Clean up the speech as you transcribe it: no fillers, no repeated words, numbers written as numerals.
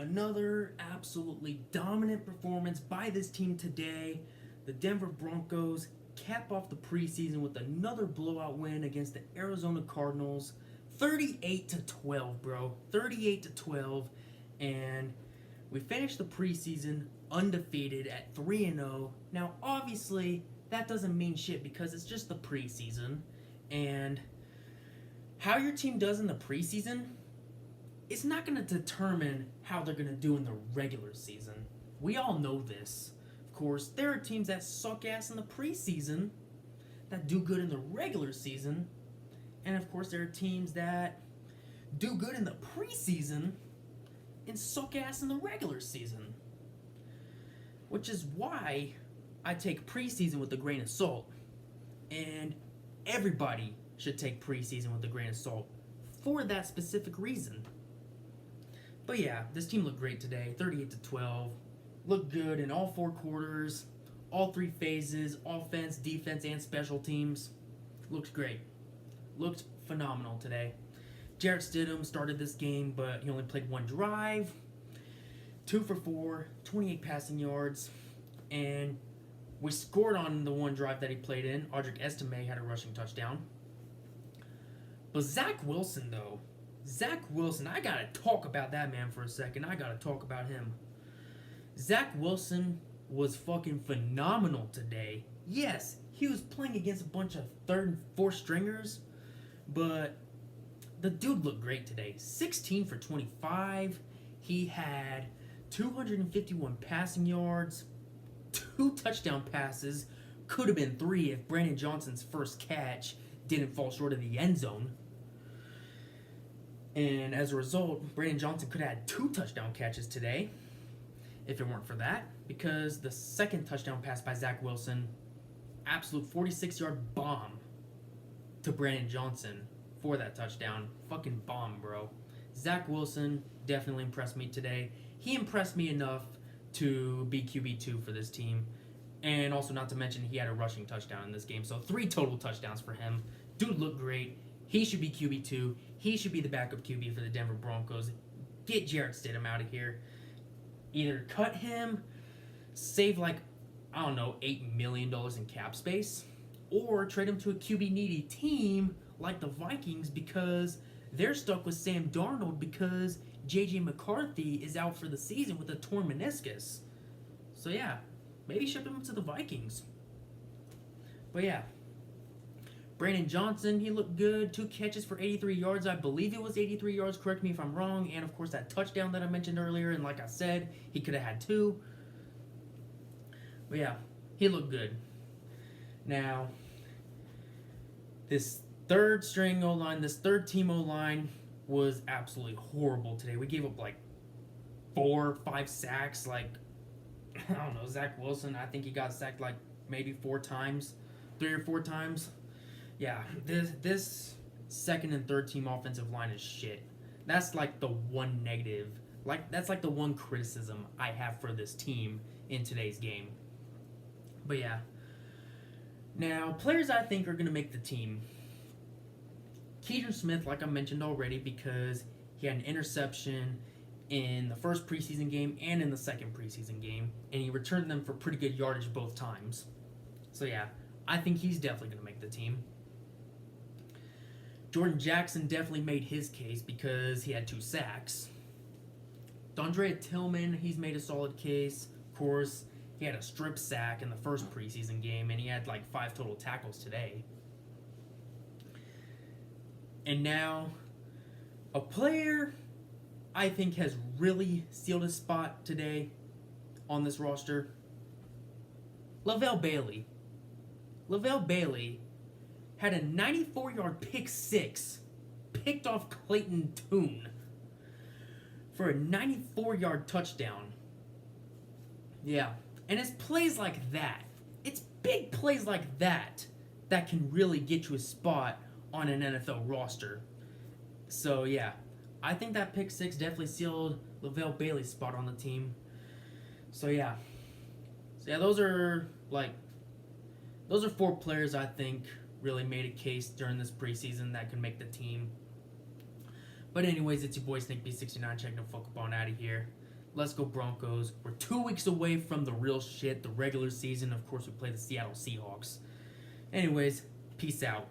another absolutely dominant performance by this team today. The Denver Broncos cap off the preseason with another blowout win against the Arizona Cardinals. 38-12, bro. 38-12. And we finished the preseason undefeated at 3-0. Now, obviously, that doesn't mean shit because it's just the preseason. And how your team does in the preseason, it's not going to determine how they're going to do in the regular season. We all know this. Of course, there are teams that suck ass in the preseason that do good in the regular season. And of course, there are teams that do good in the preseason and suck ass in the regular season. Which is why I take preseason with a grain of salt. And everybody should take preseason with a grain of salt for that specific reason. But yeah, this team looked great today, 38-12. Looked good in all four quarters, all three phases, offense, defense, and special teams. Looked great. Looked phenomenal today. Jarrett Stidham started this game, but he only played one drive. 2 for 4, 28 passing yards. And we scored on the one drive that he played in. Audric Estime had a rushing touchdown. But Zach Wilson, though. Zach Wilson, I gotta talk about that man for a second. I gotta talk about him. Zach Wilson was fucking phenomenal today. Yes, he was playing against a bunch of third and fourth stringers, but the dude looked great today. 16 for 25. He had 251 passing yards, 2 touchdown passes. Could have been 3 if Brandon Johnson's first catch didn't fall short of the end zone. And as a result, Brandon Johnson could have had 2 touchdown catches today if it weren't for that. Because the second touchdown pass by Zach Wilson, absolute 46-yard bomb to Brandon Johnson for that touchdown. Fucking bomb, bro. Zach Wilson definitely impressed me today. He impressed me enough to be QB2 for this team. And also, not to mention, he had a rushing touchdown in this game. So 3 total touchdowns for him. Dude looked great. He should be QB2. He should be the backup QB for the Denver Broncos. Get Jarrett Stidham out of here. Either cut him, save $8 million in cap space, or trade him to a QB-needy team like the Vikings because they're stuck with Sam Darnold because J.J. McCarthy is out for the season with a torn meniscus. So yeah, maybe ship him to the Vikings. But yeah. Brandon Johnson, he looked good. 2 catches for 83 yards. I believe it was 83 yards. Correct me if I'm wrong. And, of course, that touchdown that I mentioned earlier. And like I said, he could have had 2. But, yeah, he looked good. Now, this third string O-line, this third team O-line was absolutely horrible today. We gave up, 4 or 5 sacks. I don't know, Zach Wilson, I think he got sacked, maybe 4 times. 3 or 4 times. Yeah, this second and third team offensive line is shit. That's the one negative. That's the one criticism I have for this team in today's game. But yeah. Now, players I think are going to make the team. Keaton Smith, like I mentioned already, because he had an interception in the first preseason game and in the second preseason game. And he returned them for pretty good yardage both times. So yeah, I think he's definitely going to make the team. Jordan Jackson definitely made his case because he had 2 sacks. Dondrea Tillman, he's made a solid case. Of course, he had a strip sack in the first preseason game, and he had 5 total tackles today. And now, a player I think has really sealed his spot today on this roster, Lavelle Bailey. Lavelle Bailey had a 94-yard pick 6 picked off Clayton Tune for a 94-yard touchdown. Yeah, and it's plays like that. It's big plays like that that can really get you a spot on an NFL roster. So yeah, I think that pick 6 definitely sealed Lavelle Bailey's spot on the team. So yeah, those are 4 players I think really made a case during this preseason that can make the team. But anyways, it's your boy Snake B69 checking the fuck up on out of here. Let's go Broncos. We're 2 weeks away from the real shit, the regular season. Of course, we play the Seattle Seahawks. Anyways, peace out.